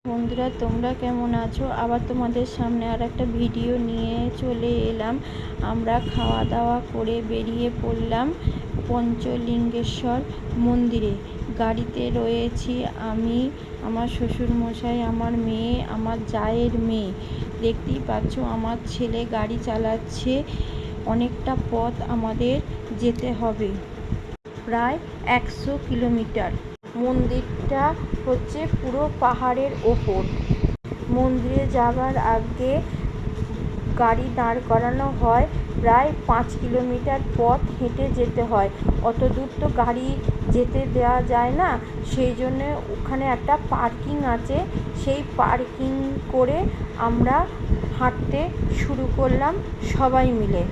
বন্ধুরা, তোমরা কেমন আছো? আবার তোমাদের সামনে আর একটা ভিডিও নিয়ে চলে এলাম। আমরা খাওয়া দাওয়া করে বেরিয়ে পড়লাম পঞ্চলিঙ্গেশ্বর মন্দিরে। গাড়িতে রয়েছি আমি, আমার শ্বশুরমশাই, আমার মেয়ে, আমার জায়ের মেয়ে। দেখতেই পাচ্ছ আমার ছেলে গাড়ি চালাচ্ছে। অনেকটা পথ আমাদের যেতে হবে, প্রায় 100 কিলোমিটার। মন্দিরটা হচ্ছে পুরো পাহাড়ের ওপর। মন্দিরে যাবার আগে গাড়ি দাঁড় করানো হয়, প্রায় 5 কিলোমিটার পথ হেঁটে যেতে হয়। অত দূর তো গাড়ি যেতে দেওয়া যায় না, সেই জন্য ওখানে একটা পার্কিং আছে। সেই পার্কিং করে আমরা হাঁটতে শুরু করলাম সবাই মিলে।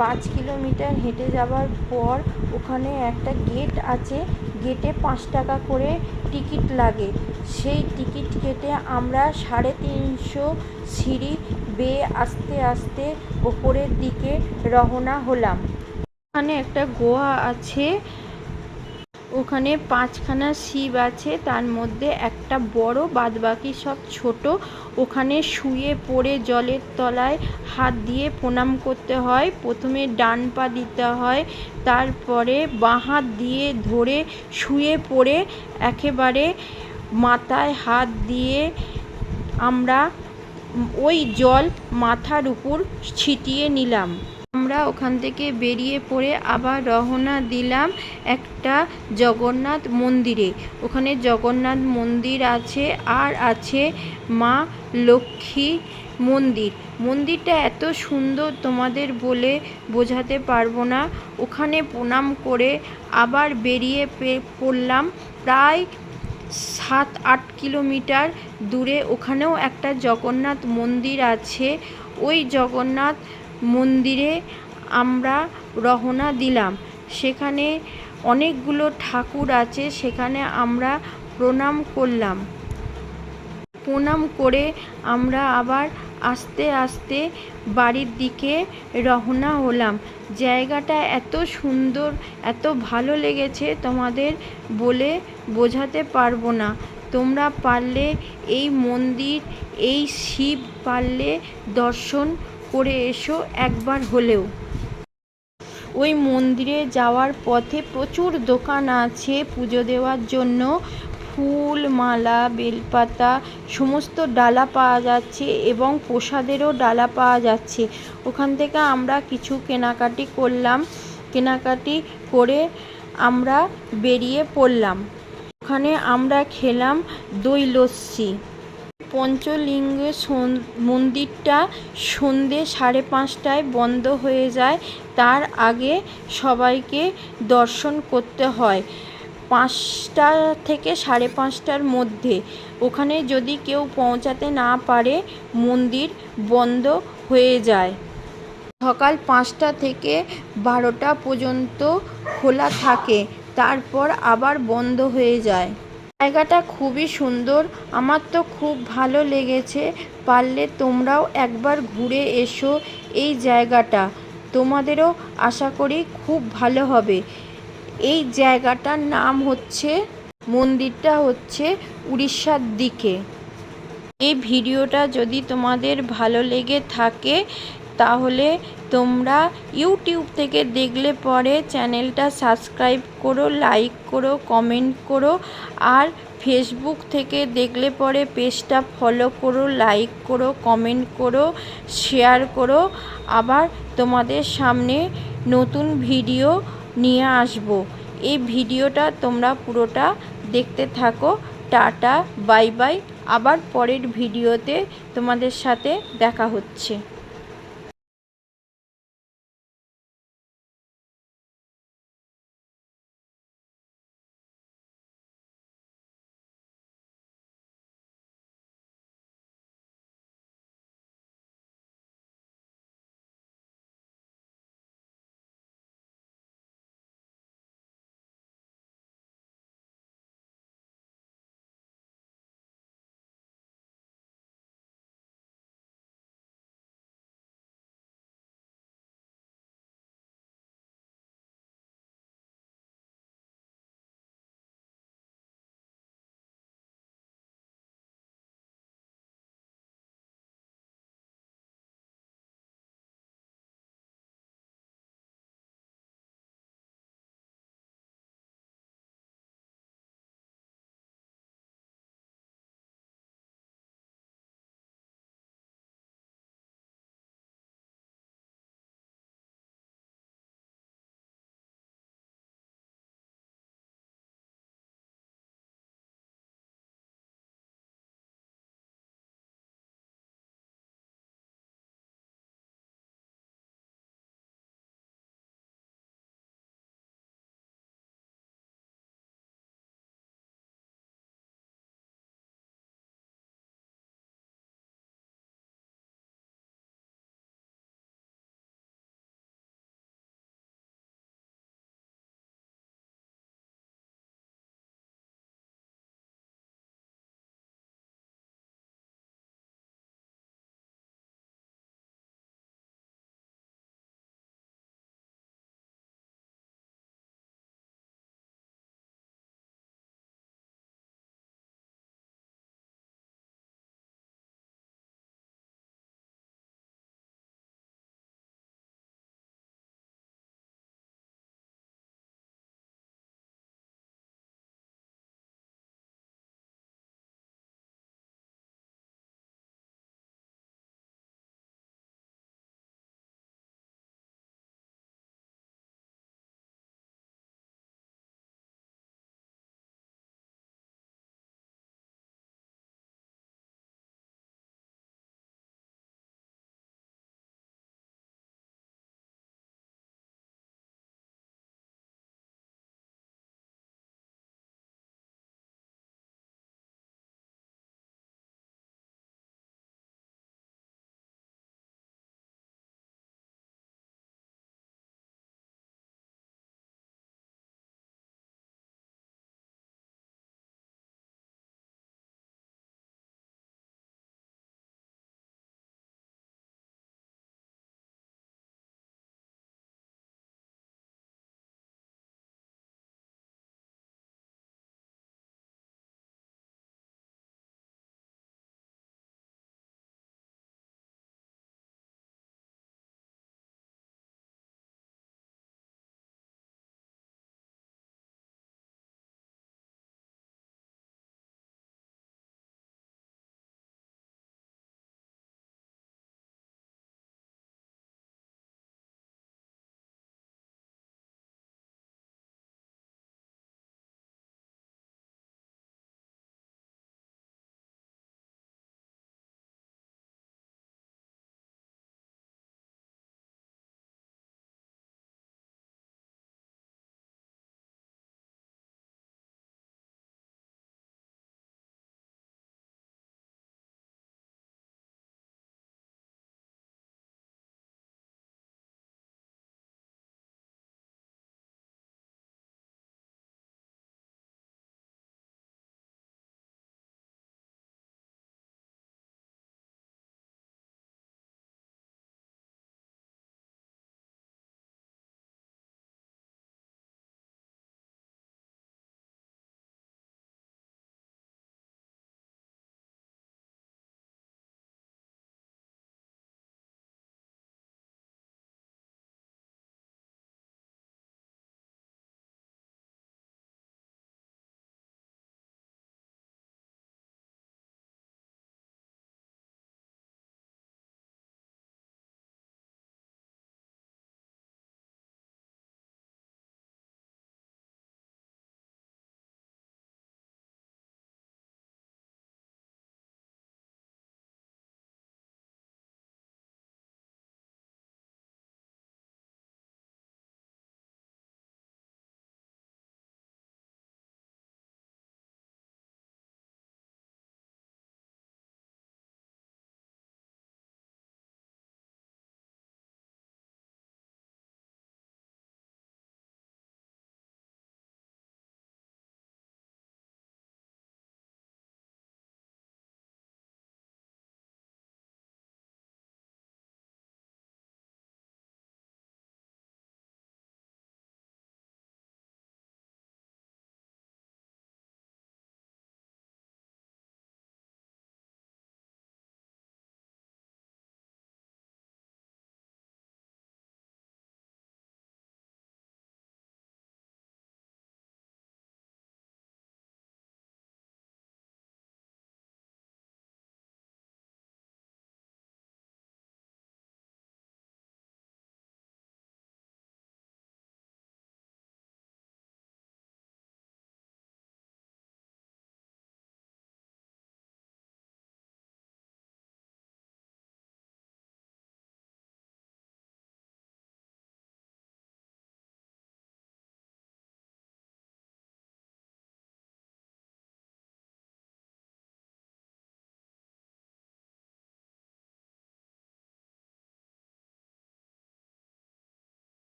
5 কিলোমিটার হেঁটে যাবার পর ওখানে একটা গেট আছে। গেটে 5 টাকা করে টিকিট লাগে। সেই টিকিট কেটে আমরা 350 সিঁড়ি বেয়ে আস্তে আস্তে ওপরের দিকে রওনা হলাম। ওখানে একটা গুহা আছে, ওখানে 5খানা শিব আছে, তার মধ্যে একটা বড়, বাদবাকি সব ছোট। ওখানে শুয়ে পড়ে জলের তলায় হাত দিয়ে প্রণাম করতে হয়। প্রথমে ডান পা দিতে হয়, তারপরে বাঁ হাত দিয়ে ধরে শুয়ে পড়ে একেবারে মাথায় হাত দিয়ে আমরা ওই জল মাথার উপর ছিটিয়ে নিলাম। আমরা ওখান থেকে বেরিয়ে পড়ে আবার রওনা দিলাম একটা জগন্নাথ মন্দিরে। ওখানে জগন্নাথ মন্দির আছে, আর আছে মা লক্ষ্মী মন্দির। মন্দিরটা এত সুন্দর তোমাদের বলে বোঝাতে পারবো না। ওখানে প্রণাম করে আবার বেরিয়ে পড়লাম প্রায় 7-8 কিলোমিটার দূরে। ওখানেও একটা জগন্নাথ মন্দির আছে। ওই জগন্নাথ মন্দিরে আমরা রওনা দিলাম। সেখানে অনেকগুলো ঠাকুর আছে, সেখানে আমরা প্রণাম করলাম। প্রণাম করে আমরা আবার আস্তে আস্তে বাড়ির দিকে রওনা হলাম। জায়গাটা এত সুন্দর, এত ভালো লেগেছে তোমাদের বলে বোঝাতে পারবো না। তোমরা পারলে এই মন্দির, এই শিব পারলে দর্শন করে এসো একবার হলেও। ওই মন্দিরে যাওয়ার পথে প্রচুর দোকান আছে পুজো দেওয়ার জন্য। ফুল, মালা, বেলপাতা, সমস্ত ডালা পাওয়া যাচ্ছে এবং প্রসাদেরও ডালা পাওয়া যাচ্ছে। ওখান থেকে আমরা কিছু কেনাকাটি করলাম। কেনাকাটি করে আমরা বেরিয়ে পড়লাম। ওখানে আমরা খেলাম দই লস্যি। পঞ্চলিঙ্গ মন্দিরটা সন্ধে 5:30টায় বন্ধ হয়ে যায়। তার আগে সবাইকে দর্শন করতে হয় 5টা থেকে 5:30টার মধ্যে। ওখানে যদি কেউ পৌঁছাতে না পারে মন্দির বন্ধ হয়ে যায়। সকাল 5টা থেকে 12টা পর্যন্ত খোলা থাকে, তারপর আবার বন্ধ হয়ে যায়। জায়গাটা খুবই সুন্দর, আমার তো খুব ভালো লেগেছে। পারলে তোমরাও একবার ঘুরে এসো এই জায়গাটা, তোমাদেরও আশা করি খুব ভালো হবে। এই জায়গাটার নাম হচ্ছে, মন্দিরটা হচ্ছে উড়িষ্যার দিকে। এই ভিডিওটা যদি তোমাদের ভালো লেগে থাকে তাহলে তোমরা ইউটিউব থেকে দেখলে পরে চ্যানেলটা সাবস্ক্রাইব করো, লাইক করো, কমেন্ট করো। আর ফেসবুক থেকে দেখলে পরে পেজটা ফলো করো, লাইক করো, কমেন্ট করো, শেয়ার করো। আবার তোমাদের সামনে নতুন ভিডিও নিয়ে আসব। এই ভিডিওটা তোমরা পুরোটা দেখতে থাকো। Tata, bye bye. আবার পরের ভিডিওতে তোমাদের সাথে দেখা হচ্ছে।